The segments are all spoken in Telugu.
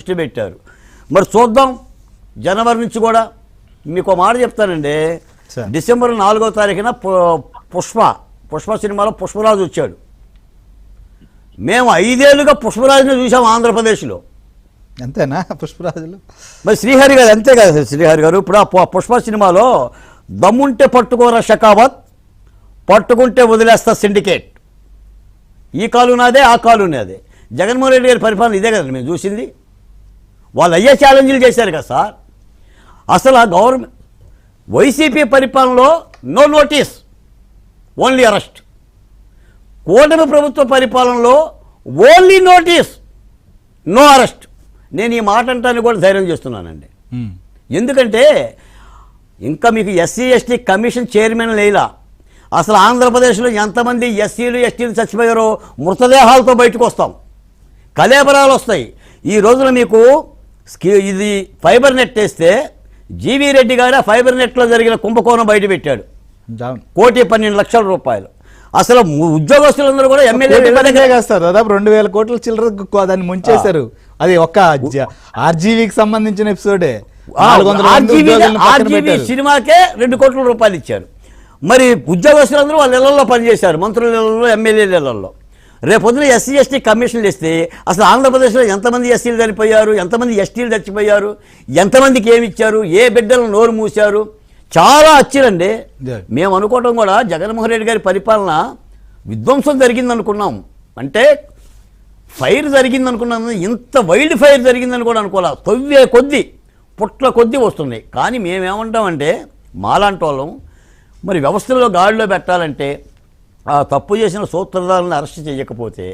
దృష్టి పెట్టారు. మరి చూద్దాం జనవరి నుంచి కూడా. మీకు మాట చెప్తానండి, డిసెంబర్ 4వ తారీఖున పుష్ప సినిమాలో పుష్పరాజు వచ్చాడు. మేము 5 ఏళ్ళుగా పుష్పరాజుని చూసాం ఆంధ్రప్రదేశ్లో. అంతేనా పుష్పరాజులు? మరి శ్రీహరి గారు అంతే కదా. శ్రీహరి గారు ఇప్పుడు ఆ పుష్ప సినిమాలో దమ్ముంటే పట్టుకోరా షకావత్, పట్టుకుంటే వదిలేస్తా సిండికేట్, ఈ కాలు నాదే ఆ కాలు నాదే. జగన్మోహన్ రెడ్డి గారి పరిపాలన ఇదే కదండి మేము చూసింది. వాళ్ళు అయ్యే ఛాలెంజ్లు చేశారు కదా సార్. అసలు ఆ గవర్నమెంట్ వైసీపీ పరిపాలనలో నో నోటీస్, ఓన్లీ అరెస్ట్. కూటమి ప్రభుత్వ పరిపాలనలో ఓన్లీ నోటీస్, నో అరెస్ట్. నేను ఈ మాట అంటానికి కూడా ధైర్యం చేస్తున్నానండి. ఎందుకంటే ఇంకా మీకు ఎస్సీ ఎస్టీ కమిషన్ చైర్మన్ లేలా. అసలు ఆంధ్రప్రదేశ్లో ఎంతమంది ఎస్సీలు ఎస్టీలు చచ్చిపోయారో మృతదేహాలతో బయటకు వస్తాం, కలేబరాలు వస్తాయి. ఈ రోజున మీకు ఇది ఫైబర్ నెట్ వేస్తే జీవీ రెడ్డి గారు ఆ ఫైబర్ నెట్లో జరిగిన కుంభకోణం బయట పెట్టాడు. 1,12,00,000 రూపాయలు. అసలు ఉద్యోగస్తులందరూ కూడా ఎమ్మెల్యే కాస్తారు, దాదాపు 2,000 కోట్ల చిల్లర దాన్ని ముంచేశారు. అది ఒక్క ఆర్జీవీకి సంబంధించిన ఎపిసోడే. సినిమాకే 2 కోట్ల రూపాయలు ఇచ్చారు. మరి ఉద్యోగస్తులందరూ వాళ్ళ ఇళ్లలో పనిచేశారు, మంత్రుల ఇళ్లలో, ఎమ్మెల్యేల ఇళ్లలో. రేపొద్దున ఎస్సీ ఎస్టీ కమిషన్లు ఇస్తే అసలు ఆంధ్రప్రదేశ్లో ఎంతమంది ఎస్సీలు చనిపోయారు, ఎంతమంది ఎస్టీలు చచ్చిపోయారు, ఎంతమందికి ఏమి ఇచ్చారు, ఏ బిడ్డలను నోరు మూశారు, చాలా అచ్చిరండి. మేము అనుకోవటం కూడా జగన్మోహన్ రెడ్డి గారి పరిపాలన విధ్వంసం జరిగింది అనుకున్నాం, అంటే ఫైర్ జరిగింది అనుకున్నాం. ఇంత వైల్డ్ ఫైర్ జరిగిందని కూడా అనుకోవాలి. తవ్వే కొద్దీ పుట్ల కొద్దీ వస్తున్నాయి. కానీ మేమేమంటామంటే మాలాంటి వాళ్ళం మరి వ్యవస్థలో గాడిలో పెట్టాలంటే ఆ తప్పు చేసిన సూత్రధారులను అరెస్ట్ చేయకపోతే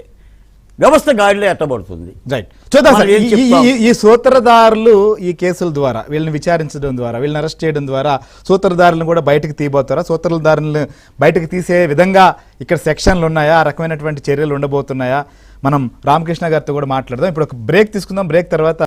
వ్యవస్థ గాడిలో ఎట్టబడుతుంది. రైట్, చూద్దాం సార్. ఈ సూత్రధారులు ఈ కేసుల ద్వారా వీళ్ళని విచారించడం ద్వారా, వీళ్ళని అరెస్ట్ చేయడం ద్వారా సూత్రధారులను కూడా బయటకు తీయబోతారా? సూత్రధారులను బయటకు తీసే విధంగా ఇక్కడ సెక్షన్లు ఉన్నాయా? ఆ రకమైనటువంటి చర్యలు ఉండబోతున్నాయా? మనం రామకృష్ణ గారితో కూడా మాట్లాడదాం. ఇప్పుడు ఒక బ్రేక్ తీసుకుందాం. బ్రేక్ తర్వాత